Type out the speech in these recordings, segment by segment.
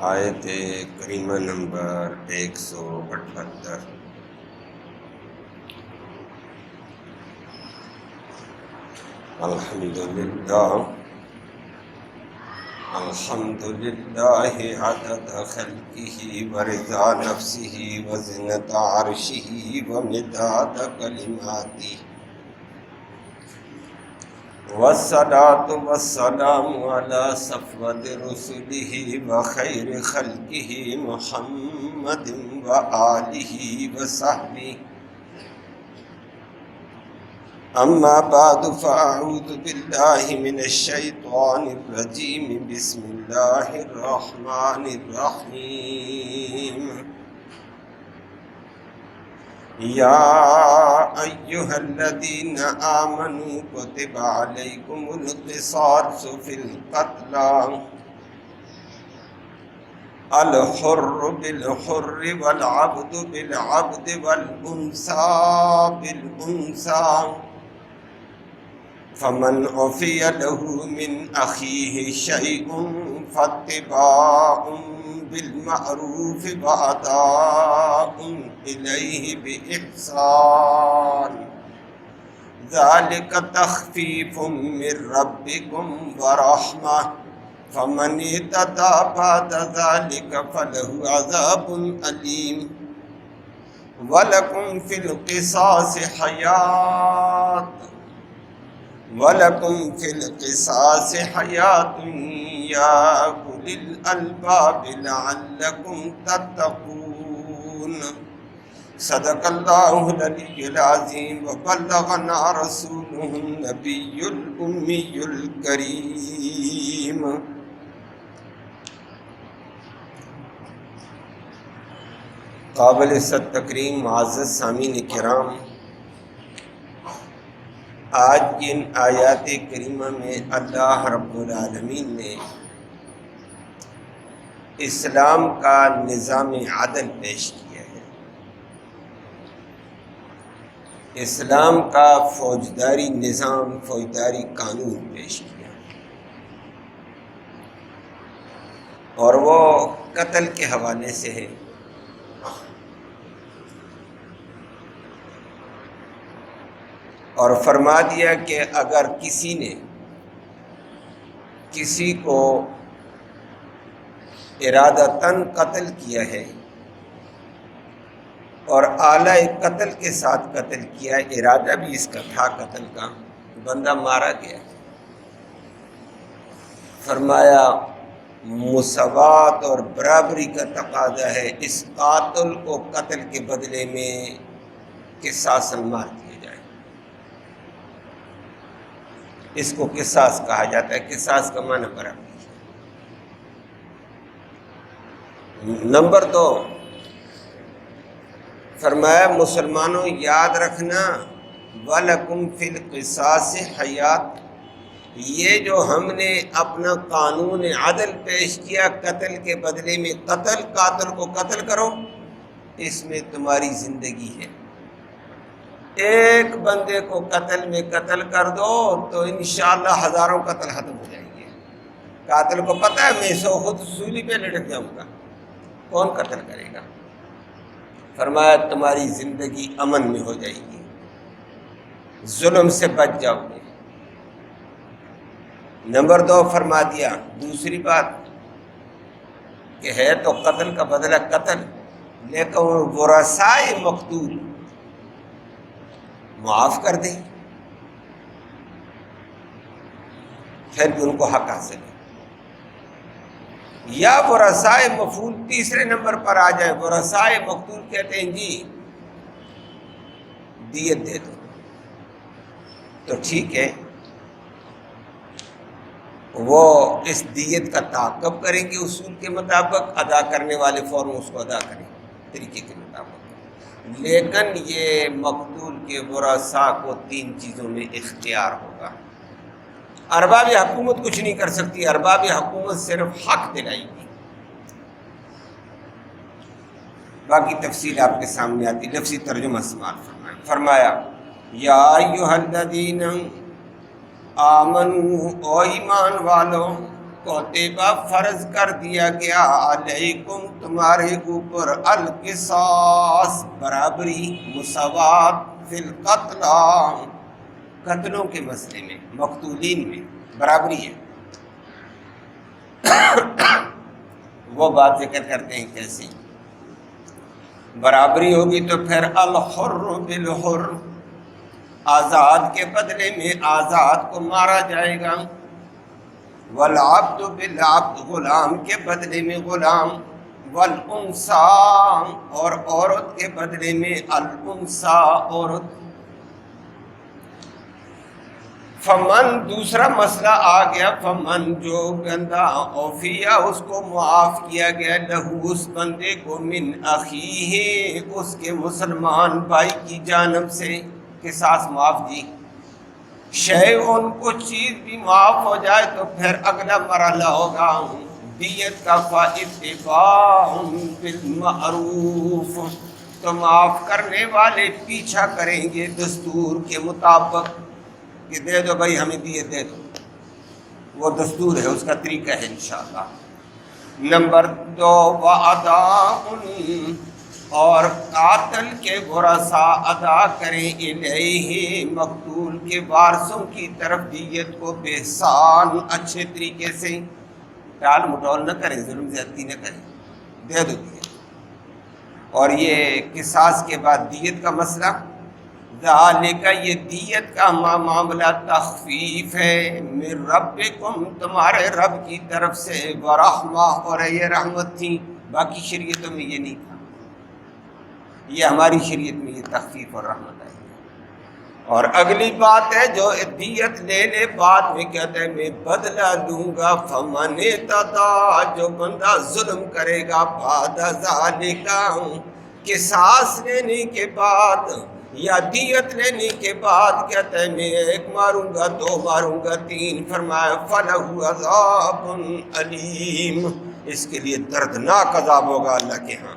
آیت کریمہ نمبر 178۔ الحمدللہ عدد خلقہ ورضا نفسہ وزنۃ عرشہ ومداد کلماتہ، والصلاة والسلام علی صفوت رسلہ وخیر خلقہ محمد وآلہ وصحبہ۔ اما بعد فاعوذ باللہ من الشیطان الرجیم، بسم اللہ الرحمن الرحیم۔ یا ایہا الذین آمنوا کتب علیکم القصاص فی القتلی، الحر بالحر والعبد بالعبد والانثى بالانثى، فمن عفی له من اخیہ شیء فاتباع بالمعروف واداء الیہ بإحسان، ذلک تخفیف من ربکم ورحمہ، فمن اعتدى بعد ذلك فله عذاب علیم، ولکم فی القصاص حیاۃ، وَلَكُمْ فِي الْقِصَاصِ حَيَاةٌ يَا أُولِي الْأَلْبَابِ لَعَلَّكُمْ تَتَّقُونَ۔ صدق اللہ العلی العظیم، وبلغنا رسولہ النبی الامی الکریم۔ قابل صد تکریم معزز سامعین کرام، آج جن آیات کریمہ میں اللہ رب العالمین نے اسلام کا نظام عدل پیش کیا ہے، اسلام کا فوجداری نظام، فوجداری قانون پیش کیا، اور وہ قتل کے حوالے سے ہے۔ اور فرما دیا کہ اگر کسی نے کسی کو ارادتاً قتل کیا ہے اور آلہ قتل کے ساتھ قتل کیا ہے، ارادہ بھی اس کا تھا قتل کا، بندہ مارا گیا، فرمایا مساوات اور برابری کا تقاضا ہے، اس قاتل کو قتل کے بدلے میں قصاصاً مار دیا جائے۔ اس کو قصاص کہا جاتا ہے، قصاص کا معنی برابری۔ نمبر 2، فرمایا مسلمانوں یاد رکھنا، وَلَكُمْ فِي الْقِصَاصِ حَيَاةٌ، یہ جو ہم نے اپنا قانون عدل پیش کیا قتل کے بدلے میں قتل، قاتل کو قتل کرو، اس میں تمہاری زندگی ہے۔ ایک بندے کو قتل میں قتل کر دو تو انشاءاللہ ہزاروں قتل ختم ہو جائیں گے۔ قاتل کو پتہ ہے میں سو خود سولی پہ لٹک جاؤں گا، کون قتل کرے گا؟ فرمایا تمہاری زندگی امن میں ہو جائے گی، ظلم سے بچ جاؤ گے۔ نمبر 2 فرما دیا، دوسری بات کہ ہے تو قتل کا بدلہ قتل، لیکن ورثائے مقتول معاف کر دیں، پھر بھی ان کو حق حاصل ہے۔ یا ورثائے مفعول تیسرے نمبر پر آ جائیں، ورثائے مقتول کہتے ہیں جی دیت دے دو، تو ٹھیک ہے، وہ اس دیت کا تعاقب کریں گے اصول کے مطابق، ادا کرنے والے فوراً اس کو ادا کریں طریقے کے مطابق، لیکن یہ مقتول کے ورثاء کو 3 چیزوں میں اختیار ہوگا۔ ارباب حکومت کچھ نہیں کر سکتی، ارباب حکومت صرف حق دلائے گی، باقی تفصیل آپ کے سامنے آتی۔ لفظی ترجمہ استعمال فرمایا یا ایھا الذین آمنو، او ایمان والو، کوتبہ فرض کر دیا گیا علیکم تمہارے اوپر القصاص برابری مساوات فی القتل قتلوں کے مسئلے میں مقتولین میں برابری ہے۔ وہ بات ذکر کرتے ہیں کیسے برابری ہوگی تو پھر الحر بالحر آزاد کے بدلے میں آزاد کو مارا جائے گا، والعبد بالعبد غلام کے بدلے میں غلام، والانثی اور عورت کے بدلے میں الانثی عورت۔ فمن دوسرا مسئلہ آ گیا، فمن جو بندہ اوفیا اس کو معاف کیا گیا، لہو اس بندے کو من اخیہ اس کے مسلمان بھائی کی جانب سے قصاص معاف جی، شیء کچھ چیز بھی معاف ہو جائے تو پھر اگلا مرحلہ ہوگا دیت کا فاتباع بالمعروف، تو معاف کرنے والے پیچھا کریں گے دستور کے مطابق کہ دے دو بھائی ہمیں دیت دے دو، وہ دستور ہے، اس کا طریقہ ہے انشاءاللہ۔ نمبر 2 وَأَدَاءٌ اور قاتل کے ورثاء ادا کریں الیہ مقتول کے وارثوں کی طرف دیت کو بإحسان اچھے طریقے سے، ٹال مٹول نہ کریں، ظلم زیادتی نہ کریں، دے دو دیت۔ اور یہ قصاص کے بعد دیت کا مسئلہ، ذالک یہ دیت کا معاملہ تخفیف ہے من ربکم تمہارے رب کی طرف سے، ورحمہ اور یہ رحمت تھی، باقی شریعتوں میں یہ نہیں تھا، یہ ہماری شریعت میں یہ تخفیف اور رحمت آئی ہے۔ اور اگلی بات ہے جو دیت لے لے بعد میں کہتا ہے میں بدلہ دوں گا، فمن اعتدی جو بندہ ظلم کرے گا بعد ذالک قصاص لینے کے بعد یا دیت لینے کے بعد کہتا ہے میں 1 ماروں گا 2 ماروں گا 3، فرمایا فلہ عذاب علیم، اس کے لیے دردناک عذاب ہوگا اللہ کے ہاں۔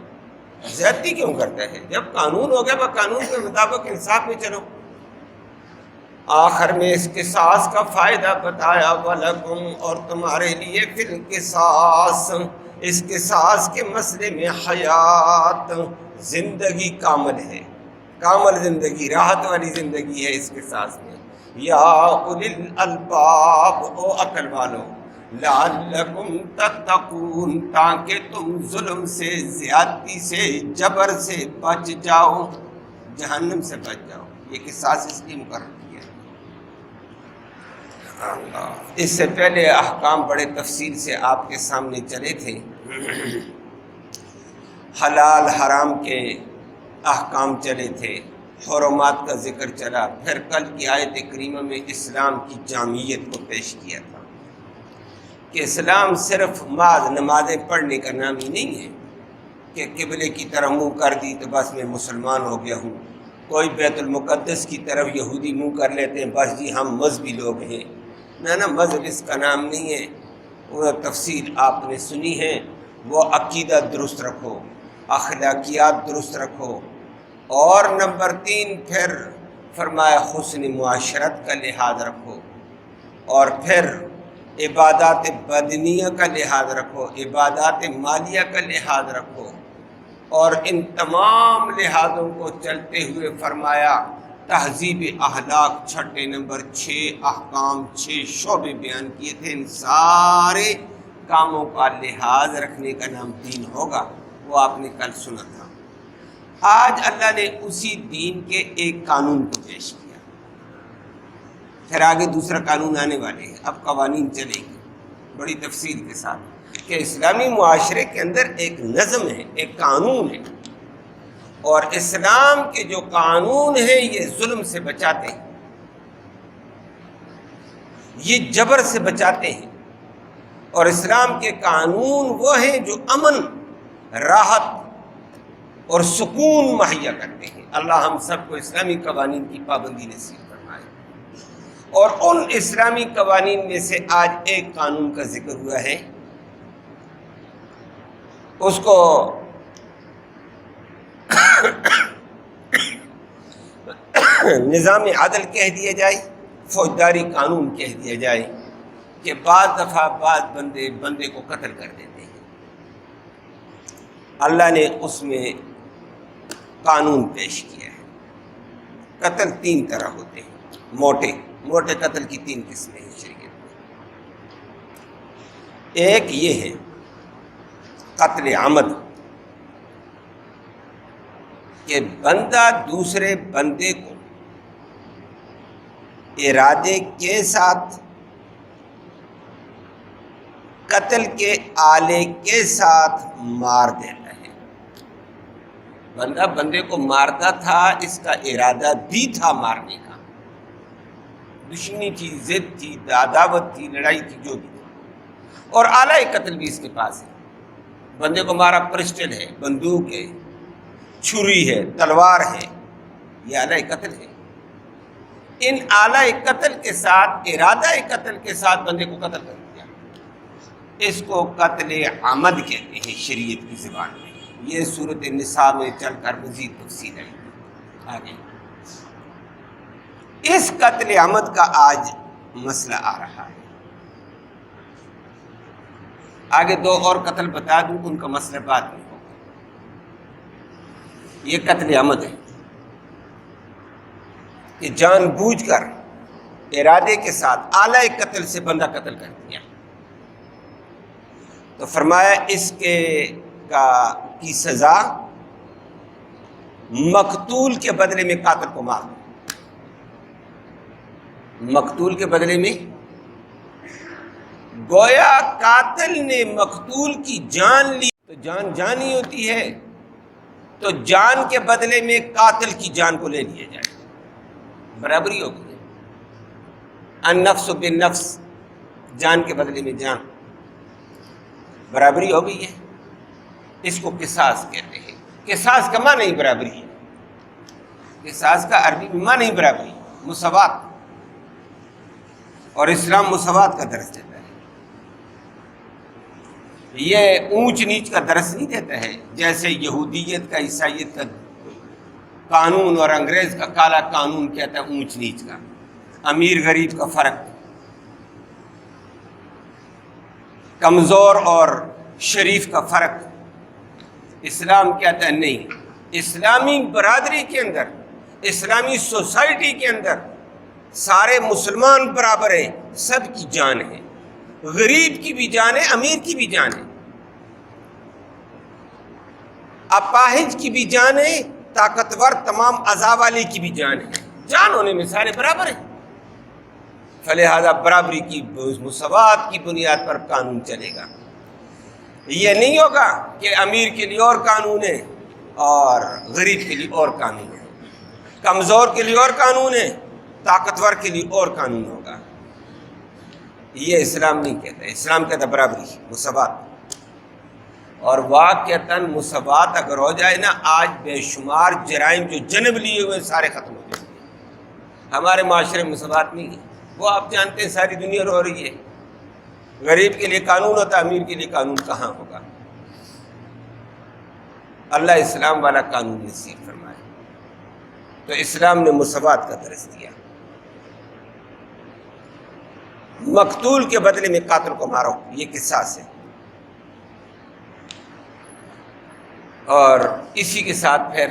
زیادتی کیوں کرتا ہے؟ جب قانون ہو گیا وہ قانون کے مطابق انصاف میں چلو۔ آخر میں اس قصاص کا فائدہ بتایا، وَلَكُمْ اور تمہارے لیے فی القصاص اس قصاص کے مسئلے میں حیات زندگی کامل ہے، کامل زندگی، راحت والی زندگی ہے اس قصاص میں۔ یا اولی الالباب او عقل والو، لعلکم تتقون تاکہ تم ظلم سے، زیادتی سے، جبر سے بچ جاؤ، جہنم سے بچ جاؤ۔ یہ قصاص اس لیے مقرر کیا۔ اس سے پہلے احکام بڑے تفصیل سے آپ کے سامنے چلے تھے، حلال حرام کے احکام چلے تھے، حرمات کا ذکر چلا، پھر کل کی آیت کریمہ میں اسلام کی جامعیت کو پیش کیا تھا کہ اسلام صرف نمازیں پڑھنے کا نام ہی نہیں ہے کہ قبلے کی طرف منہ کر دی تو بس میں مسلمان ہو گیا ہوں، کوئی بیت المقدس کی طرف یہودی منہ کر لیتے ہیں بس جی ہم مذہبی لوگ ہیں، نہ مذہب اس کا نام نہیں ہے، وہ تفصیل آپ نے سنی ہے۔ وہ عقیدہ درست رکھو، اخلاقیات درست رکھو، اور نمبر 3 پھر فرمایا حسن معاشرت کا لحاظ رکھو، اور پھر عبادات بدنیہ کا لحاظ رکھو، عبادات مالیہ کا لحاظ رکھو، اور ان تمام لحاظوں کو چلتے ہوئے فرمایا تہذیب اخلاق چھٹے نمبر 6 احکام 6 شعبے بیان کیے تھے، ان سارے کاموں کا لحاظ رکھنے کا نام دین ہوگا، وہ آپ نے کل سنا تھا۔ آج اللہ نے اسی دین کے ایک قانون کو پیش کیا، پھر آگے دوسرا قانون آنے والے ہیں، اب قوانین چلیں گے بڑی تفصیل کے ساتھ کہ اسلامی معاشرے کے اندر ایک نظم ہے، ایک قانون ہے، اور اسلام کے جو قانون ہیں یہ ظلم سے بچاتے ہیں، یہ جبر سے بچاتے ہیں، اور اسلام کے قانون وہ ہیں جو امن، راحت اور سکون مہیا کرتے ہیں۔ اللہ ہم سب کو اسلامی قوانین کی پابندی نصیب فرمائے۔ اور ان اسلامی قوانین میں سے آج ایک قانون کا ذکر ہوا ہے، اس کو نظام عدل کہہ دیا جائے، فوجداری قانون کہہ دیا جائے، کہ بعض دفعہ بعض بندے کو قتل کر دیتے ہیں۔ اللہ نے اس میں قانون پیش کیا ہے۔ قتل 3 طرح ہوتے ہیں، موٹے قتل کی 3 قسمیں ہیں شریعت میں۔ ایک یہ ہے قتل عمد، کہ بندہ دوسرے بندے کو ارادے کے ساتھ قتل کے آلے کے ساتھ مار دیتا ہے۔ بندہ بندے کو مارتا تھا، اس کا ارادہ بھی تھا مارنے کا، دشمنی تھی، ضد تھی، عداوت تھی، لڑائی تھی، جو بھی تھی، اور آلہ قتل بھی اس کے پاس ہے۔ بندے کو مارا، پسٹل ہے، بندوق ہے، چھری ہے، تلوار ہے، یہ آلہ قتل ہے۔ ان آلہ قتل کے ساتھ، ارادہ قتل کے ساتھ بندے کو قتل کر دیا، اس کو قتل عمد کہتے ہیں شریعت کی زبان میں۔ یہ سورۃ النساء میں چل کر مزید تفصیل ہے آگے۔ اس قتل عمد کا آج مسئلہ آ رہا ہے۔ آگے 2 اور قتل بتا دوں، ان کا مسئلہ بعد میں ہوگا۔ یہ قتل عمد ہے کہ جان بوجھ کر ارادے کے ساتھ آلہ قتل سے بندہ قتل کر دیا، تو فرمایا اس کی سزا مقتول کے بدلے میں قاتل کو مار دو۔ مقتول کے بدلے میں، گویا قاتل نے مقتول کی جان لی تو جان جانی ہوتی ہے، تو جان کے بدلے میں قاتل کی جان کو لے لیا جائے، برابری ہو گئی۔ النفس بالنفس، جان کے بدلے میں جان، برابری ہو گئی ہے۔ اس کو قصاص کہتے ہیں۔ قصاص کا معنی نہیں برابری ہے، قصاص کا عربی میں معنی نہیں برابری، مساوات، اور اسلام مساوات کا درس دیتا ہے۔ یہ اونچ نیچ کا درس نہیں دیتا ہے، جیسے یہودیت کا، عیسائیت کا قانون اور انگریز کا کالا قانون کہتا ہے اونچ نیچ کا، امیر غریب کا فرق، کمزور اور شریف کا فرق۔ اسلام کہتا ہے نہیں، اسلامی برادری کے اندر، اسلامی سوسائٹی کے اندر سارے مسلمان برابر ہیں، سب کی جان ہے، غریب کی بھی جان ہے، امیر کی بھی جان ہے، اپاہج کی بھی جان ہے، طاقتور تمام اعضاء والے کی بھی جان ہے، جان ہونے میں سارے برابر ہیں۔ فلہذا برابری کی، مساوات کی بنیاد پر قانون چلے گا۔ یہ نہیں ہوگا کہ امیر کے لیے اور قانون ہے اور غریب کے لیے اور قانون ہے، کمزور کے لیے اور قانون ہے، طاقتور کے لیے اور قانون ہوگا۔ یہ اسلام نہیں کہتا، اسلام کہتا برابری، مساوات۔ اور واقعتاً مساوات اگر ہو جائے نا، آج بے شمار جرائم جو جنم لیے ہوئے سارے ختم ہو جائیں گے۔ ہمارے معاشرے میں مساوات نہیں ہے، وہ آپ جانتے ہیں ساری دنیا رو رہی ہے۔ غریب کے لیے قانون ہوتا، امیر کے لیے قانون کہاں ہوگا؟ اللہ اسلام والا قانون نصیب فرمائے۔ تو اسلام نے مساوات کا درس دیا، مقتول کے بدلے میں قاتل کو مارو، یہ قصاص ہے۔ اور اسی کے ساتھ پھر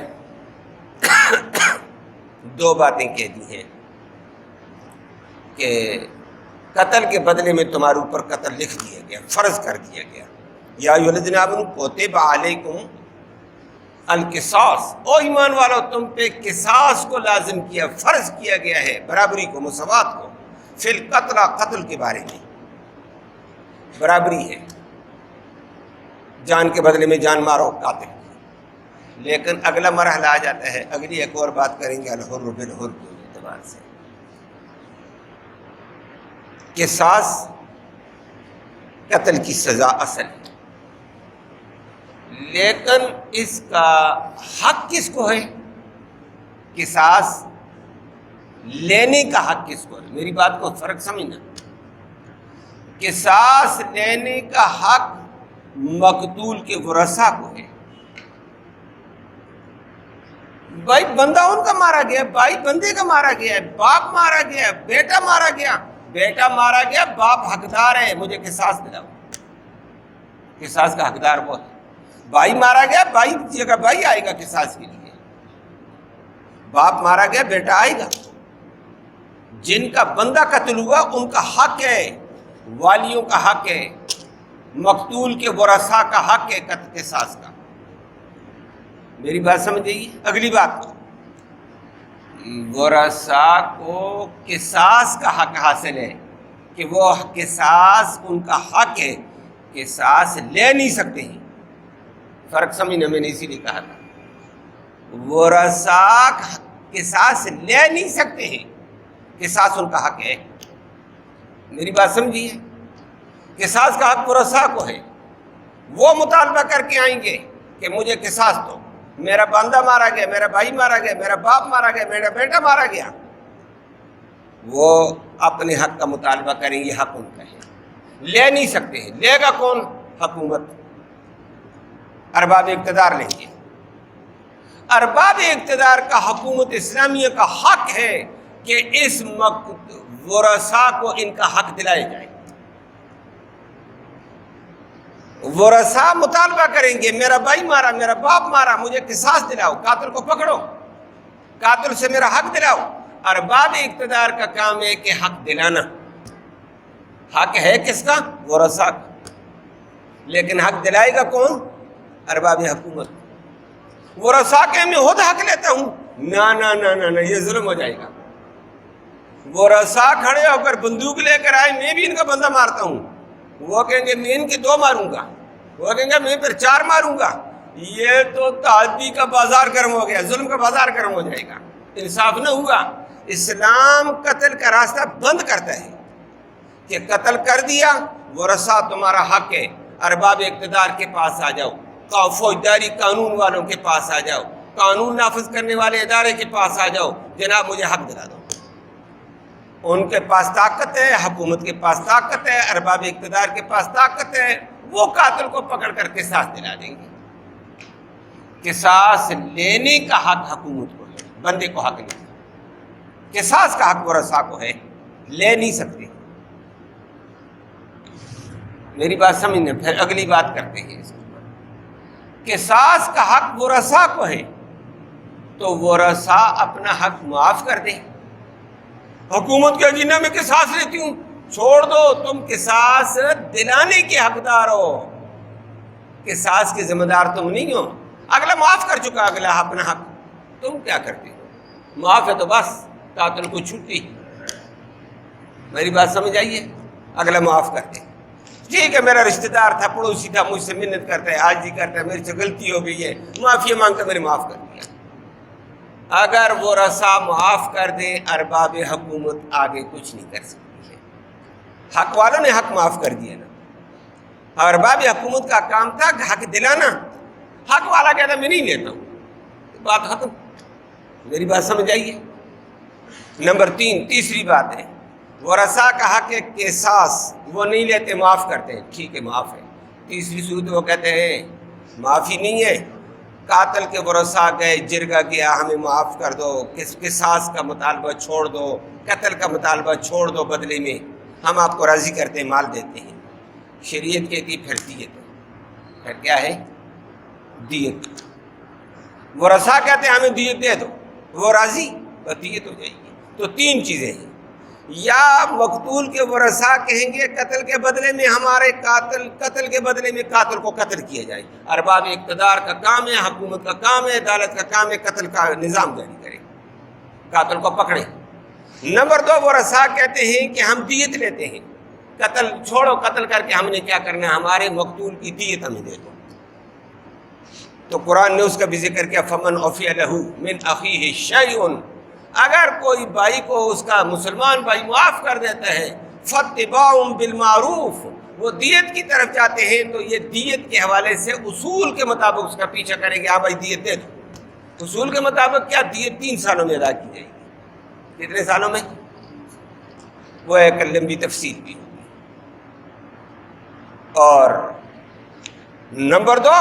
2 باتیں کہہ دی ہیں کہ قتل کے بدلے میں تمہارے اوپر قتل لکھ دیا گیا، فرض کر دیا گیا۔ یا ایھا الذین آمنوا کتب علیکم القصاص، او ایمان والو تم پہ قصاص کو لازم کیا، فرض کیا گیا ہے، برابری کو، مساوات کو، فی القتل، قتل کے بارے میں برابری ہے، جان کے بدلے میں جان مارو، قاتل۔ لیکن اگلا مرحلہ آ جاتا ہے، اگلی ایک اور بات کریں گے الحر بالحر کے اعتبار سے۔ قصاص قتل کی سزا اصل ہے، لیکن اس کا حق کس کو ہے؟ قصاص لینے کا حق کس کو ہے؟ میری بات کو فرق سمجھنا۔ قصاص لینے کا حق مقتول کے ورثاء کو ہے۔ بھائی بندہ ان کا مارا گیا، بھائی بندے کا مارا گیا، باپ مارا گیا، بیٹا مارا گیا، بیٹا مارا گیا، باپ حقدار ہے، مجھے قصاص دلاؤ، قصاص کا حقدار وہ ہے۔ بھائی مارا گیا، بھائی کی جگہ بھائی آئے گا قصاص کے لیے، باپ مارا گیا بیٹا آئے گا۔ جن کا بندہ قتل ہوا ان کا حق ہے، والیوں کا حق ہے، مقتول کے ورثاء کا حق ہے قصاص کا۔ میری بات سمجھیے۔ اگلی بات، ورثاء کو قصاص کا حق حاصل ہے کہ وہ قصاص ان کا حق ہے، قصاص لے نہیں سکتے ہیں۔ فرق سمجھنا، میں نے اسی لیے کہا تھا ورثاء قصاص لے نہیں سکتے ہیں، قصاص ان کا حق ہے۔ میری بات سمجھیے، قصاص کا حق ورثاء کو ہے، وہ مطالبہ کر کے آئیں گے کہ مجھے قصاص دو، میرا بندہ مارا گیا، میرا بھائی مارا گیا، میرا باپ مارا گیا، میرا بیٹا مارا گیا، وہ اپنے حق کا مطالبہ کریں گے، حق ان کا ہے، لے نہیں سکتے ہیں۔ لے گا کون؟ حکومت، ارباب اقتدار لیں گے۔ ارباب اقتدار کا حکومت اسلامیہ کا حق ہے کہ اس ورثاء کو ان کا حق دلائے جائے۔ ورثاء مطالبہ کریں گے، میرا بھائی مارا، میرا باپ مارا، مجھے قصاص دلاؤ، قاتل کو پکڑو، قاتل سے میرا حق دلاؤ۔ ارباب اقتدار کا کام ہے کہ حق دلانا۔ حق ہے کس کا؟ ورثاء کا، لیکن حق دلائے گا کون؟ ارباب حکومت۔ ورثاء کہ میں خود حق لیتا ہوں، نہ نہ نہ نہ نہ، یہ ظلم ہو جائے گا۔ ورثاء کھڑے ہو کر بندوق لے کر آئے، میں بھی ان کا بندہ مارتا ہوں، وہ کہیں گے میں ان کے 2 ماروں گا، وہ کہیں گے میں پھر 4 ماروں گا، یہ تو تعدی کا بازار گرم ہو گیا، ظلم کا بازار گرم ہو جائے گا، انصاف نہ ہوا۔ اسلام قتل کا راستہ بند کرتا ہے کہ قتل کر دیا، ورثاء تمہارا حق ہے، ارباب اقتدار کے پاس آ جاؤ، فوجداری قانون والوں کے پاس آ جاؤ، قانون نافذ کرنے والے ادارے کے پاس آ جاؤ، جناب مجھے حق دلا دو۔ ان کے پاس طاقت ہے، حکومت کے پاس طاقت ہے، ارباب اقتدار کے پاس طاقت ہے، وہ قاتل کو پکڑ کر قصاص دلا دیں گے۔ قصاص لینے کا حق حکومت کو ہے، بندے کو حق نہیں ہے۔ قصاص کا حق ورثاء کو ہے، لے نہیں سکتے۔ میری بات سمجھنا، پھر اگلی بات کرتے ہیں اس کے۔ قصاص کا حق ورثاء کو ہے تو ورثاء اپنا حق معاف کر دیں۔ حکومت کے جنہ میں قصاص لیتی ہوں، چھوڑ دو، تم قصاص دلانے کے حقدار ہو، قصاص کے ذمہ دار تم نہیں ہو۔ اگلا معاف کر چکا، اگلا اپنا حق، تم کیا کرتے ہو؟ معاف ہے تو بس قاتل کو چھٹی۔ میری بات سمجھ آئیے؟ اگلا معاف کرتے، ٹھیک ہے میرا رشتہ دار تھا، پڑوسی تھا، مجھ سے منت کرتا ہے، آج ہی کرتا ہے، میرے سے غلطی ہو گئی ہے، معافی مانگتا، میں نے معاف کر دیا۔ اگر وہ ورثاء معاف کر دیں، ارباب حکومت آگے کچھ نہیں کر سکتی ہے۔ حق والوں نے حق معاف کر دیا نا، ارباب حکومت کا کام تھا حق دلانا، حق والا کہتا میں نہیں لیتا ہوں، بات ختم۔ میری بات سمجھ آئیے؟ نمبر 3، تیسری بات ہے، ورثاء کا حق ہے قصاص، وہ نہیں لیتے، معاف کرتے ہیں، ٹھیک ہے معاف ہے۔ تیسری صورت وہ کہتے ہیں معافی نہیں ہے، قاتل کے ورثاء گئے، جرگہ گیا، ہمیں معاف کر دو، قصاص کا مطالبہ چھوڑ دو، قتل کا مطالبہ چھوڑ دو، بدلے میں ہم آپ کو راضی کرتے ہیں، مال دیتے ہیں۔ شریعت کہتی پھر دیت، پھر کیا ہے؟ دیت۔ ورثاء کہتے ہیں ہمیں دیت دے دو، وہ راضی، تو دیت ہو جائے گی۔ تو 3 چیزیں ہیں، یا مقتول کے ورثاء کہیں گے قتل کے بدلے میں ہمارے قتل کے بدلے میں قاتل کو قتل کیا جائے، ارباب اقتدار کا کام ہے، حکومت کا کام ہے، عدالت کا کام ہے، قتل کا نظام جاری کرے، قاتل کو پکڑے۔ نمبر 2، ورثاء کہتے ہیں کہ ہم دیت لیتے ہیں، قتل چھوڑو، قتل کر کے ہم نے کیا کرنا ہے، ہمارے مقتول کی دیت ہمیں دے دو۔ تو قرآن نے اس کا بھی ذکر کیا، فمن عفی لہ من اخیہ شیء، اگر کوئی بھائی کو اس کا مسلمان بھائی معاف کر دیتا ہے، فاتباع بالمعروف، وہ دیت کی طرف جاتے ہیں، تو یہ دیت کے حوالے سے اصول کے مطابق اس کا پیچھا کریں گے، ہاں بھائی دیت دے دو۔ اصول کے مطابق کیا؟ دیت 3 سالوں میں ادا کی جائے گی۔ کتنے سالوں میں؟ وہ ایک لمبی تفصیل بھی ہوگی۔ اور نمبر 2،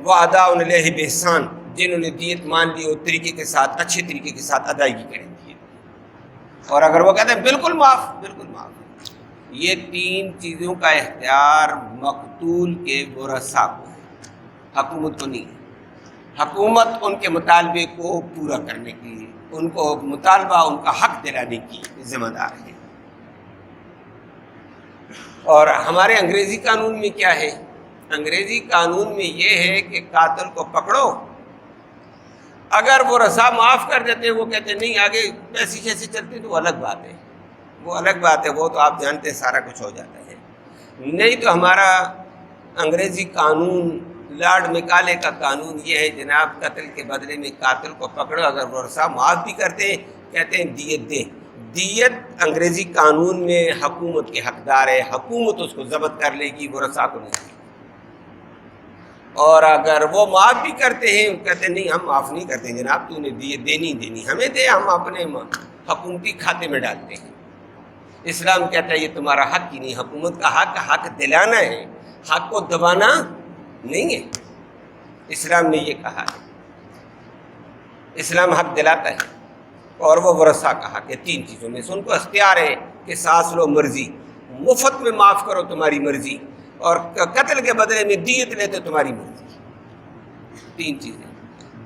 وعداء علیہ بإحسان، جنہوں نے دیت مان لی وہ طریقے کے ساتھ، اچھے طریقے کے ساتھ ادائیگی کریں گے۔ اور اگر وہ کہتے ہیں بالکل معاف، بالکل معاف، یہ تین چیزوں کا اختیار مقتول کے ورثاء کو ہے، حکومت کو نہیں ہے۔ حکومت ان کے مطالبے کو پورا کرنے کی، ان کو مطالبہ ان کا حق دلانے کی ذمہ دار ہے۔ اور ہمارے انگریزی قانون میں کیا ہے؟ انگریزی قانون میں یہ ہے کہ قاتل کو پکڑو، اگر وہ رسا معاف کر دیتے ہیں، وہ کہتے ہیں نہیں آگے پیسے شیسے چلتے تو وہ الگ بات ہے، وہ الگ بات ہے، وہ تو آپ جانتے ہیں سارا کچھ ہو جاتا ہے۔ نہیں تو ہمارا انگریزی قانون، لارڈ میکالے کا قانون یہ ہے جناب، قتل کے بدلے میں قاتل کو پکڑو، اگر وہ رسا معاف بھی کرتے ہیں کہتے ہیں دیت دیں۔ دیت انگریزی قانون میں حکومت کے حقدار ہے، حکومت اس کو ضبط کر لے گی، وہ رسا کو نہیں۔ اور اگر وہ معاف بھی کرتے ہیں، کہتے ہیں نہیں ہم معاف نہیں کرتے جناب، تو نے دیت دینی ہمیں دے، ہم اپنے حکومتی کھاتے میں ڈالتے ہیں۔ اسلام کہتا ہے یہ تمہارا حق ہی نہیں، حکومت کا حق دلانا ہے، حق کو دبانا نہیں ہے۔ اسلام نے یہ کہا ہے، اسلام حق دلاتا ہے، اور وہ ورثاء کا حق ہے۔ تین چیزوں میں سے ان کو اختیار ہے کہ سانس لو مرضی، مفت میں معاف کرو تمہاری مرضی، اور قتل کے بدلے میں دیت لیتے تمہاری مرضی۔ تین چیزیں۔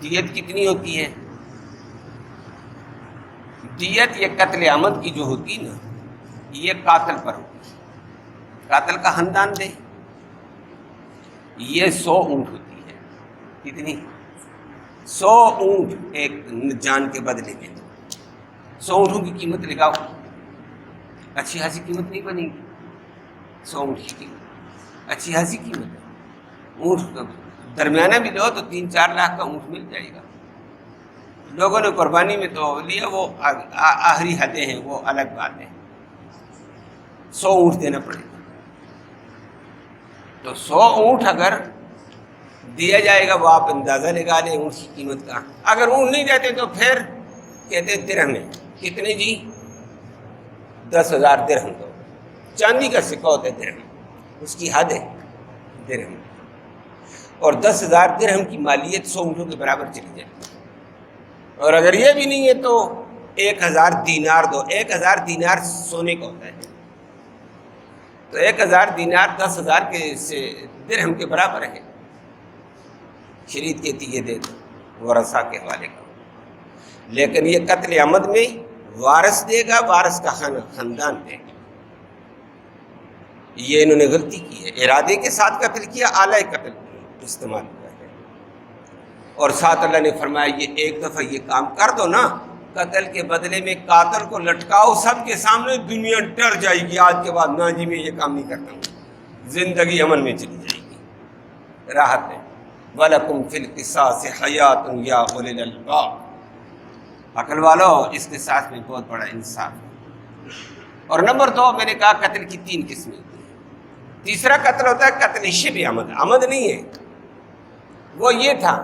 دیت کتنی ہوتی ہے؟ دیت یہ قتل عمد کی جو ہوتی نا، یہ قاتل پر ہوتی ہے، قاتل کا خاندان دے، یہ 100 اونٹ ہوتی ہے۔ کتنی؟ 100 اونٹ ایک جان کے بدلے میں۔ 100 اونٹوں کی قیمت لگاؤ، اچھی خاصی قیمت نہیں بنے گی؟ 100 اونٹ کی قیمت اچھی خاصی قیمت ہے۔ اونٹ درمیانہ بھی لو تو 3-4 لاکھ کا اونٹ مل جائے گا۔ لوگوں نے قربانی میں تو لیا، وہ آخری حدیں ہیں، وہ الگ بات ہے۔ 100 اونٹ دینا پڑے گا، تو 100 اونٹ اگر دیا جائے گا، وہ آپ اندازہ لگا لیں اونٹ کی قیمت کا۔ اگر اونٹ نہیں دیتے تو پھر کہتے ہیں درہم ہے۔ کتنے جی؟ 10,000 درہم دو۔ چاندی کا سکہ ہوتا ہے درہم، اس کی حد ہے درہم، اور 10,000 درہم کی مالیت 100 اونٹوں کے برابر چلی جائے۔ اور اگر یہ بھی نہیں ہے تو 1,000 دینار دو۔ 1,000 دینار سونے کا ہوتا ہے، تو 1,000 دینار 10,000 کے سے درہم کے برابر ہے۔ شریعت کہتی یہ دے دو، ورثاء کے حوالے کا۔ لیکن یہ قتل عمد میں وارث دے گا، وارث کا خاندان دے گا۔ یہ انہوں نے غلطی کی ہے، ارادے کے ساتھ قتل کیا، آلہ قتل استعمال کیا ہے۔ اور ساتھ اللہ نے فرمایا یہ ایک دفعہ یہ کام کر دو نا، قتل کے بدلے میں قاتل کو لٹکاؤ سب کے سامنے، دنیا ڈر جائے گی آج کے بعد، نا جی میں یہ کام نہیں کرتا ہوں، زندگی امن میں چلی جائے گی، راحت ہے۔ وَلَكُمْ فِي الْقِصَاصِ حَيَاةٌ يَا أُولِي الْأَلْبَابِ۔ عقل والو، اس قصاص میں بہت بڑا انصاف ہے۔ اور نمبر 2 میں نے کہا قتل کی 3 قسمیں ہوتی ہیں۔ تیسرا قتل ہوتا ہے قتل شبہ عمد، عمد نہیں ہے۔ وہ یہ تھا،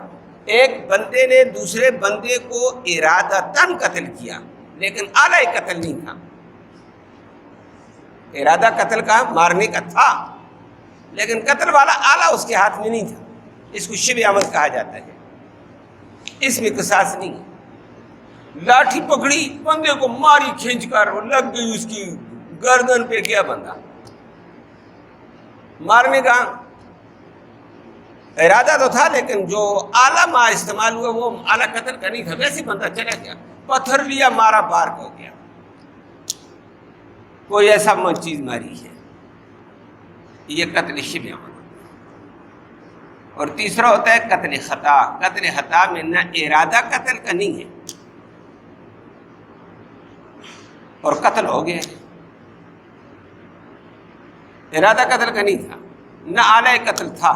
ایک بندے نے دوسرے بندے کو ارادتاً قتل کیا، لیکن اعلی قتل نہیں تھا۔ ارادہ قتل کا مارنے کا تھا، لیکن قتل والا آلہ اس کے ہاتھ میں نہیں تھا، اس کو شبہ عمد کہا جاتا ہے۔ اس میں قصاص نہیں ہے۔ لاٹھی پکڑی، بندے کو ماری کھینچ کر، وہ لگ گئی اس کی گردن پہ، گیا بندہ، مارنے کا ارادہ تو تھا، لیکن جو آلہ ما استعمال ہوا وہ آلہ قتل کا نہیں تھا، ویسے بندہ چلا گیا، پتھر لیا مارا، بارک ہو گیا، کوئی ایسا چیز ماری ہے، یہ قتل شبہ عمد۔ اور تیسرا ہوتا ہے قتل خطا۔ قتل خطا میں نہ ارادہ قتل کا نہیں ہے، اور قتل ہو گیا، ارادہ قتل کا نہیں تھا، نہ آلہ قتل تھا،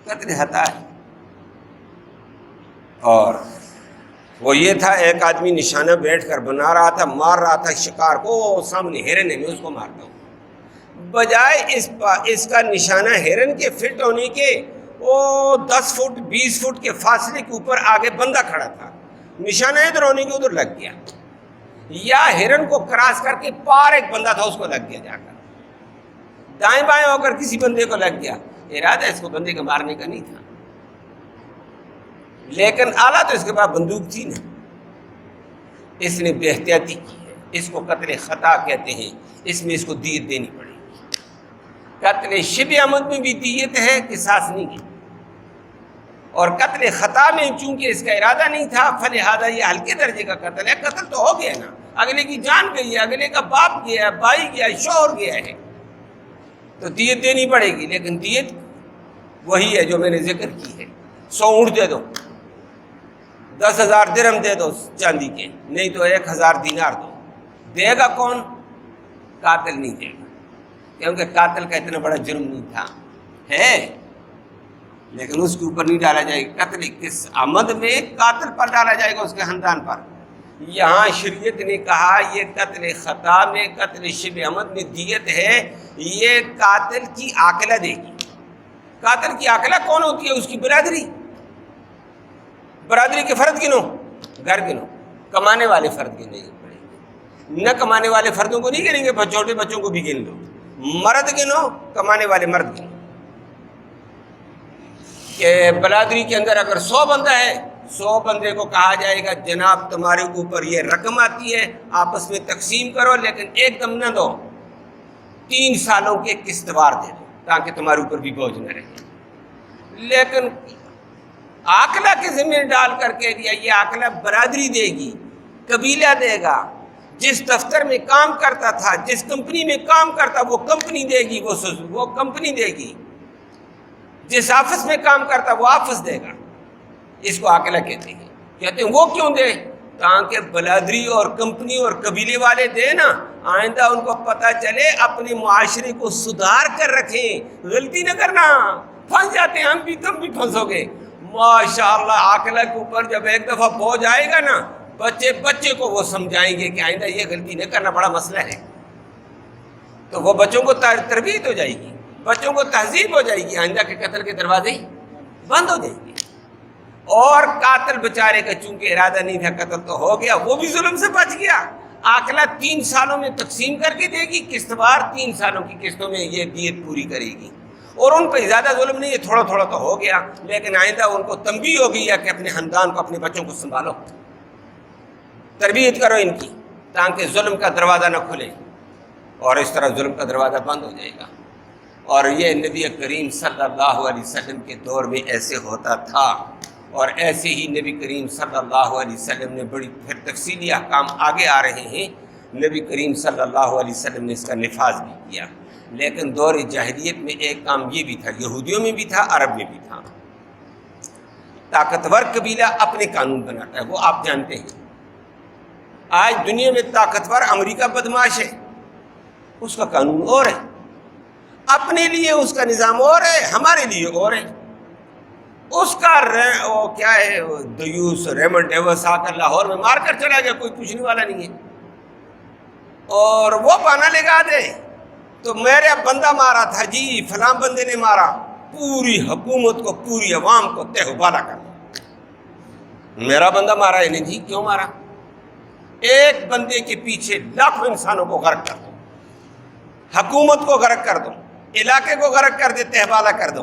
قتل خطا ہے۔ اور وہ یہ تھا، ایک آدمی نشانہ بیٹھ کر بنا رہا تھا، مار رہا تھا شکار کو، سامنے ہرن ہے، میں اس کو مارتا ہوں، بجائے اس کا نشانہ ہرن کے فٹ ہونے کے، وہ 10 فٹ 20 فٹ کے فاصلے کے اوپر آگے بندہ کھڑا تھا، نشانہ ادھر ہونے کے ادھر لگ گیا، یا ہرن کو کراس کر کے پار ایک بندہ تھا اس کو لگ گیا، جا کر دائیں بائیں ہو کر کسی بندے کو لگ گیا، ارادہ اس کو بندے کو مارنے کا نہیں تھا، لیکن آلہ تو اس کے پاس بندوق تھی نا، اس نے بے احتیاطی کی ہے، اس کو قتل خطا کہتے ہیں، اس میں اس کو دیت دینی پڑے گی۔ قتل شبہ عمد میں بھی دیت ہے، قصاص نہیں ہے، اور قتل خطا میں چونکہ اس کا ارادہ نہیں تھا فلہذا یہ ہلکے درجے کا قتل ہے۔ قتل تو ہو گیا نا، اگلے کی جان گئی ہے، اگلے کا باپ گیا ہے، بھائی گیا ہے، شوہر گیا ہے، تو دیت دینی پڑے گی، لیکن دیت وہی ہے جو میں نے ذکر کی ہے۔ 100 اونٹ دے دو، 10,000 درہم دے دو چاندی کے، نہیں تو 1,000 دینار دو، دے گا کون؟ قاتل نہیں دے گا، کیونکہ قاتل کا اتنا بڑا جرم نہیں تھا ہے، لیکن اس کے اوپر نہیں ڈالا جائے گا۔ قتل کس عمد میں قاتل پر ڈالا جائے گا، اس کے خاندان پر۔ یہاں شریعت نے کہا یہ قتل خطا میں، قتل شبہ عمد میں دیت ہے، یہ قاتل کی عاقلہ دے گی۔ قاتل کی عاقلہ کون ہوتی ہے؟ اس کی برادری۔ برادری کے فرد گنو، گھر گنو، کمانے والے فرد گنے پڑیں گے، نہ کمانے والے فردوں کو نہیں گنیں گے، چھوٹے بچوں کو بھی گن لو، مرد گنو، کمانے والے مرد گنو۔ کہ برادری کے اندر اگر 100 بندہ ہے، 100 بندے کو کہا جائے گا جناب تمہارے اوپر یہ رقم آتی ہے، آپس میں تقسیم کرو، لیکن ایک دم نہ دو، 3 سالوں کے قسطوار دے دو تاکہ تمہارے اوپر بھی بوجھ نہ رہے۔ لیکن عاقلہ کے ذمہ ڈال کر کے دیا، یہ عاقلہ برادری دے گی، قبیلہ دے گا، جس دفتر میں کام کرتا تھا، جس کمپنی میں کام کرتا وہ کمپنی دے گی، وہ کمپنی دے گی، جس آفس میں کام کرتا وہ آفس دے گا۔ اس کو عاقلہ کہتے ہیں۔ کہتے ہیں وہ کیوں دے؟ تاکہ برادری اور کمپنی اور قبیلے والے دے نا، آئندہ ان کو پتہ چلے، اپنے معاشرے کو سدھار کر رکھیں، غلطی نہ کرنا، پھنس جاتے ہیں ہم بھی، تم بھی پھنسو گے۔ ماشاءاللہ عاقلہ کے اوپر جب ایک دفعہ بوجھ آئے گا نا، بچے کو وہ سمجھائیں گے کہ آئندہ یہ غلطی نہ کرنا، بڑا مسئلہ ہے، تو وہ بچوں کو تربیت ہو جائے گی، بچوں کو تہذیب ہو جائے گی، آئندہ کے قتل کے دروازے بند ہو جائیں گے۔ اور قاتل بیچارے کا چونکہ ارادہ نہیں تھا، قتل تو ہو گیا، وہ بھی ظلم سے بچ گیا۔ عاقلہ 3 سالوں میں تقسیم کر کے دے گی، قسطوار 3 سالوں کی قسطوں میں یہ دیت پوری کرے گی، اور ان پہ زیادہ ظلم نہیں ہے، تھوڑا تھوڑا تو ہو گیا، لیکن آئندہ ان کو تنبیہ ہو گئی ہے کہ اپنے خاندان کو، اپنے بچوں کو سنبھالو، تربیت کرو ان کی، تاکہ ظلم کا دروازہ نہ کھلے، اور اس طرح ظلم کا دروازہ بند ہو جائے گا۔ اور یہ نبی کریم صلی اللہ علیہ وسلم کے دور میں ایسے ہوتا تھا، اور ایسے ہی نبی کریم صلی اللہ علیہ وسلم نے بڑی پھر تفصیلی احکام آگے آ رہے ہیں، نبی کریم صلی اللہ علیہ وسلم نے اس کا نفاذ بھی کیا۔ لیکن دور جاہلیت میں ایک کام یہ بھی تھا، یہودیوں میں بھی تھا، عرب میں بھی تھا، طاقتور قبیلہ اپنے قانون بناتا ہے، وہ آپ جانتے ہیں۔ آج دنیا میں طاقتور امریکہ بدماش ہے، اس کا قانون اور ہے، اپنے لیے اس کا نظام اور ہے، ہمارے لیے اور ہے۔ اس کا وہ کیا ہے، دیوس ریمنڈ ڈیوس آ کر لاہور میں مار کر چلا گیا، کوئی پوچھنے والا نہیں ہے، اور وہ بہانہ لگا دے تو میرا بندہ مارا تھا جی، فلاں بندے نے مارا، پوری حکومت کو، پوری عوام کو تہ و بالا کر دیا، میرا بندہ مارا ہے نہیں جی، کیوں مارا؟ ایک بندے کے پیچھے لاکھوں انسانوں کو غرق کر دو، حکومت کو غرق کر دو، علاقے کو غرق کر دے، تہ بالا کر دو،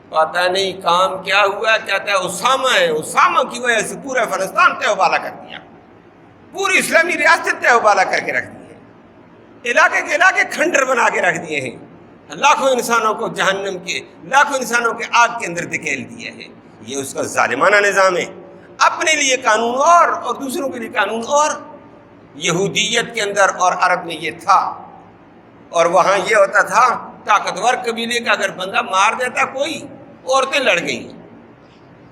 پتہ نہیں کام کیا ہوا، کہتا ہے اسامہ ہے، اسامہ کی وجہ سے پورا فلسطین تہ و بالا کر دیا، پوری اسلامی ریاست تہ و بالا کر کے رکھ دی ہے، علاقے کے علاقے کھنڈر بنا کے رکھ دیے ہیں، لاکھوں انسانوں کو جہنم کے، لاکھوں انسانوں کے آگ کے اندر دھکیل دیا ہے۔ یہ اس کا ظالمانہ نظام ہے، اپنے لیے قانون اور دوسروں کے لیے قانون اور۔ یہودیت کے اندر اور عرب میں یہ تھا، اور وہاں یہ ہوتا تھا طاقتور قبیلے کا اگر بندہ مار دیتا کوئی، عورتیں لڑ گئیں،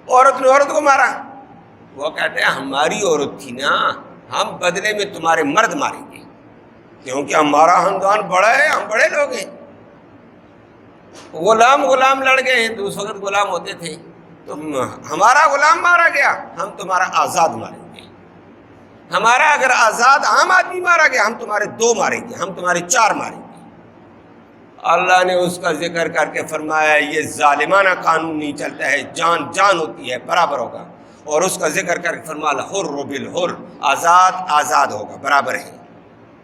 عورت نے عورت کو مارا، وہ کہتے ہیں ہماری عورت تھی نا، ہم بدلے میں تمہارے مرد ماریں گے، کیونکہ ہمارا خاندان بڑا ہے، ہم بڑے لوگ ہیں۔ غلام لڑ گئے ہیں، تو اس وقت غلام ہوتے تھے، تو ہمارا غلام مارا گیا، ہم تمہارا آزاد ماریں گے، ہمارا اگر آزاد عام آدمی مارا گیا، ہم تمہارے 2 ماریں گے، ہم تمہارے 4 ماریں گے۔ اللہ نے اس کا ذکر کر کے فرمایا یہ ظالمانہ قانون نہیں چلتا ہے، جان جان ہوتی ہے، برابر ہوگا، اور اس کا ذکر کر کے فرمایا الحر بالحر، آزاد ہوگا، برابر ہے۔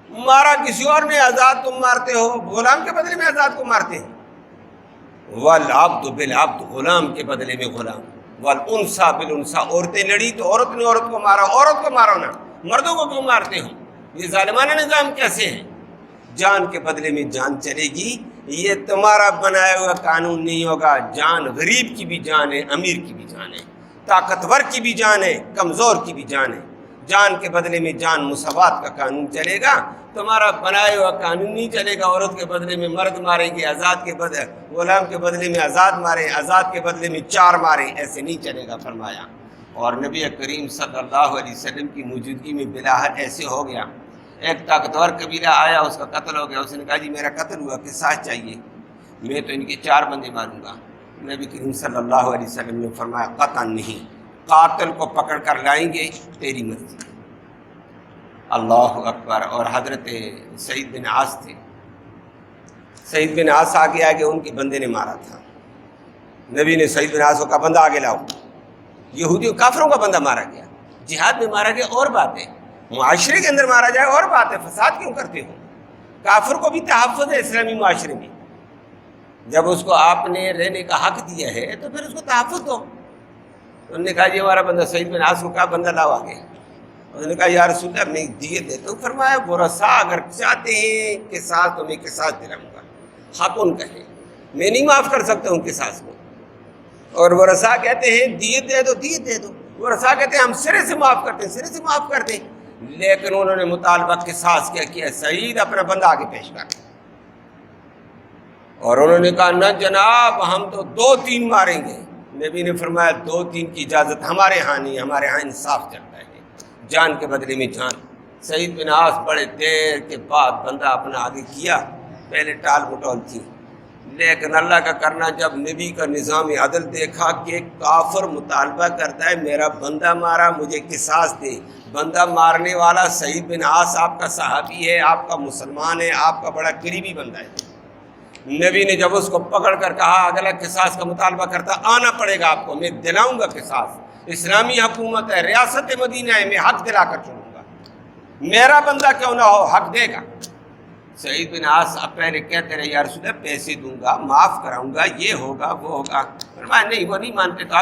مارا کسی اور نے، آزاد تم مارتے ہو، غلام کے بدلے میں آزاد کو مارتے ہیں۔ والعبد بالعبد، غلام کے بدلے میں غلام، والانثى بالانثى، عورتیں لڑی تو عورت نے عورت کو مارا، عورت کو مارو نا، مردوں کو کیوں مارتے ہو؟ یہ ظالمانہ نظام کیسے ہے؟ جان کے بدلے میں جان چلے گی، یہ تمہارا بنایا ہوا قانون نہیں ہوگا۔ جان غریب کی بھی جان ہے، امیر کی بھی جان ہے، طاقتور کی بھی جان ہے، کمزور کی بھی جان ہے۔ جان کے بدلے میں جان، مساوات کا قانون چلے گا، تمہارا بنایا ہوا قانون نہیں چلے گا۔ عورت کے بدلے میں مرد ماریں گے، آزاد کے بدلے غلام کے بدلے میں آزاد ماریں، آزاد کے بدلے میں چار ماریں، ایسے نہیں چلے گا فرمایا۔ اور نبی کریم صلی اللہ علیہ وسلم کی موجودگی میں بلاہر ایسے ہو گیا، ایک طاقتور قبیلہ آیا، اس کا قتل ہو گیا، اس نے کہا جی میرا قتل ہوا، قصاص چاہیے، میں تو ان کے 4 بندے ماروں گا۔ نبی کریم صلی اللہ علیہ وسلم نے فرمایا قطعاً نہیں، قاتل کو پکڑ کر لائیں گے، تیری مرضی۔ اللہ اکبر۔ اور حضرت سعید بن عاص تھے، سعید بن عاص آگے آگے ان کے بندے نے مارا تھا، نبی نے سعید بن عاص کا بندہ آگے لاؤ، یہودیوں کافروں کا بندہ مارا گیا، جہاد میں مارا گیا اور بات ہے، معاشرے کے اندر مارا جائے اور بات ہے، فساد کیوں کرتے ہو؟ کافر کو بھی تحفظ ہے اسلامی معاشرے میں، جب اس کو آپ نے رہنے کا حق دیا ہے تو پھر اس کو تحفظ دو۔ انہوں نے کہا جی ہمارا بندہ سعید بن عاص کو کہا بندہ لاؤ آگے، انہوں نے کہا یا رسول اللہ میں دیت دیتا ہوں، فرمایا ورثاء اگر چاہتے ہیں قصاص تو میں قصاص دلاؤں گا، حق ان کا ہے، میں نہیں معاف کر سکتا ہوں قصاص کو۔ اور ورثاء کہتے ہیں دیت دے دو، دیت دے دو، ورثاء کہتے ہیں ہم سرے سے معاف کرتے ہیں، سرے سے معاف کر دیں، لیکن انہوں نے مطالبہ قصاص کیا سعید اپنا بندہ آگے پیش کر، اور انہوں نے کہا نہ جناب ہم تو 2-3 ماریں گے۔ نبی نے فرمایا 2-3 کی اجازت ہمارے ہاں نہیں، ہمارے ہاں انصاف چلتا ہے، جان کے بدلے میں جان۔ سعید بن عاص بڑے دیر کے بعد بندہ اپنا آگے کیا، پہلے ٹال مٹول تھی، لیکن اللہ کا کرنا جب نبی کا نظام عدل دیکھا کہ کافر مطالبہ کرتا ہے میرا بندہ مارا مجھے قصاص دے، بندہ مارنے والا سعید بن عاص آپ کا صحابی ہے، آپ کا مسلمان ہے، آپ کا بڑا قریبی بندہ ہے، نبی نے جب اس کو پکڑ کر کہا اگلا قصاص کا مطالبہ کرتا آنا پڑے گا آپ کو، میں دلاؤں گا قصاص، اسلامی حکومت ہے، ریاست مدینہ ہے، میں حق دلا کر چھوڑوں گا، میرا بندہ کیوں نہ ہو حق دے گا۔ سعید بن عاص اب پہلے کہتے رہے یا رسول اللہ پیسے دوں گا، معاف کراؤں گا، یہ ہوگا وہ ہوگا، فرمایا نہیں وہ نہیں مانتے، تو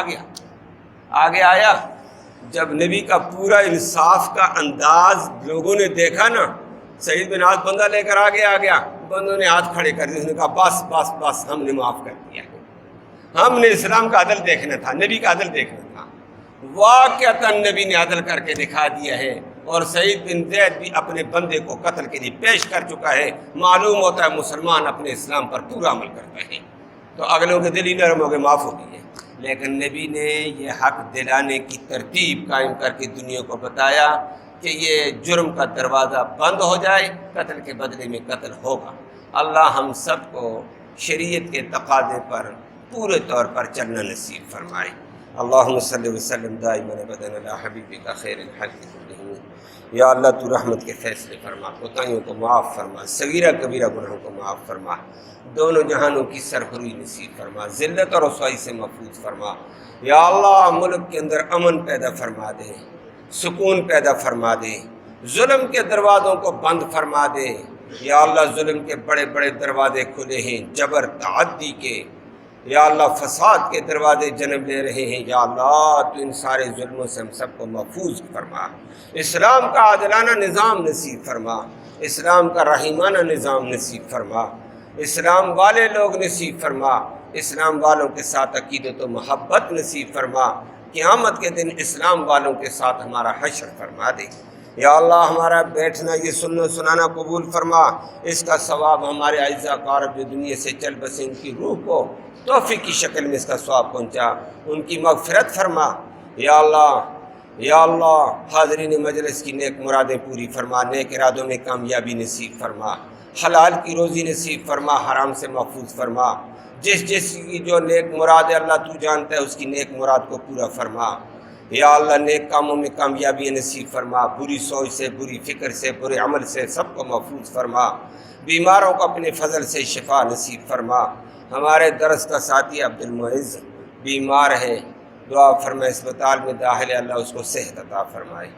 آگے آیا۔ جب نبی کا پورا انصاف کا انداز لوگوں نے دیکھا نا، سعید بن عاص بندہ لے کر آگے آ گیا، بندوں نے ہاتھ کھڑے کر دیے، اس نے کہا بس بس بس ہم نے معاف کر دیا، ہم نے اسلام کا عدل دیکھنا تھا، نبی کا عدل دیکھنا تھا۔ واقعتاً نبی نے عدل کر کے دکھا دیا ہے، اور سعید بن زید بھی اپنے بندے کو قتل کے لیے پیش کر چکا ہے۔ معلوم ہوتا ہے مسلمان اپنے اسلام پر پورا عمل کرتا ہے، تو اگلوں کے دل ہی نرم ہو کے معاف ہو گئی ہے، لیکن نبی نے یہ حق دلانے کی ترتیب قائم کر کے دنیا کو بتایا کہ یہ جرم کا دروازہ بند ہو جائے، قتل کے بدلے میں قتل ہوگا۔ اللہ ہم سب کو شریعت کے تقاضے پر پورے طور پر چلنا نصیب فرمائے۔ اللہم صلی وسلم دائما ابدا علی حبیبک خیر الخلق کلہم۔ یا اللہ تو رحمت کے فیصلے فرما، کوتاہیوں کو معاف فرما، صغیرہ کبیرہ گناہوں کو معاف فرما، دونوں جہانوں کی سرخروئی نصیب فرما، ذلت اور رسوائی سے محفوظ فرما۔ یا اللہ ملک کے اندر امن پیدا فرما دے، سکون پیدا فرما دے، ظلم کے دروازوں کو بند فرما دے۔ یا اللہ ظلم کے بڑے بڑے دروازے کھلے ہیں، جبر تعدی کے، یا اللہ فساد کے دروازے جنم لے رہے ہیں، یا اللہ تو ان سارے ظلموں سے ہم سب کو محفوظ فرما، اسلام کا عادلانہ نظام نصیب فرما، اسلام کا رحیمانہ نظام نصیب فرما، اسلام والے لوگ نصیب فرما، اسلام والوں کے ساتھ عقیدت و محبت نصیب فرما، قیامت کے دن اسلام والوں کے ساتھ ہمارا حشر فرما دے۔ یا اللہ ہمارا بیٹھنا یہ سننا سنانا قبول فرما، اس کا ثواب ہمارے اعزاء اقارب جو دنیا سے چل بسے ان کی روح کو تحفے کی شکل میں اس کا ثواب پہنچا، ان کی مغفرت فرما۔ یا اللہ حاضرین مجلس کی نیک مرادیں پوری فرما، نیک ارادوں میں کامیابی نصیب فرما، حلال کی روزی نصیب فرما، حرام سے محفوظ فرما، جس کی جو نیک مراد ہے اللہ تو جانتا ہے، اس کی نیک مراد کو پورا فرما۔ یا اللہ نیک کاموں میں کامیابی نصیب فرما، بری سوچ سے، بری فکر سے، برے عمل سے سب کو محفوظ فرما، بیماروں کو اپنے فضل سے شفا نصیب فرما۔ ہمارے درس کا ساتھی عبد المعز بیمار ہے، دعا فرمائے، اسپتال میں داخل ہے، اللہ اس کو صحت عطا فرمائے۔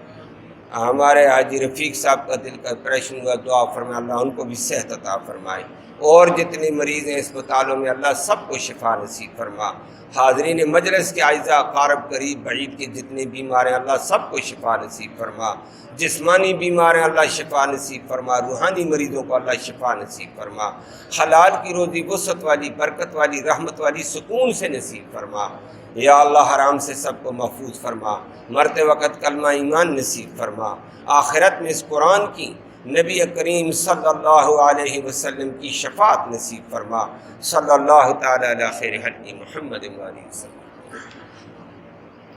ہمارے حاجی رفیق صاحب کا دل کا آپریشن ہوا، دعا فرمائے، اللہ ان کو بھی صحت عطا فرمائے۔ اور جتنے مریض ہیں اسپتالوں میں اللہ سب کو شفا نصیب فرما۔ حاضرین مجلس کے اعزاء قارب قریب بعید کے جتنے بیمار ہیں اللہ سب کو شفا نصیب فرما۔ جسمانی بیمار ہیں اللہ شفا نصیب فرما، روحانی مریضوں کو اللہ شفا نصیب فرما، حلال کی روزی وسعت والی، برکت والی، رحمت والی، سکون سے نصیب فرما۔ یا اللہ حرام سے سب کو محفوظ فرما، مرتے وقت کلمہ ایمان نصیب فرما، آخرت میں اس قرآن کی نبی کریم صلی اللہ علیہ وسلم کی شفاعت نصیب فرما۔ صلی اللہ تعالی علی خیر خلق محمد وآلہ وسلم۔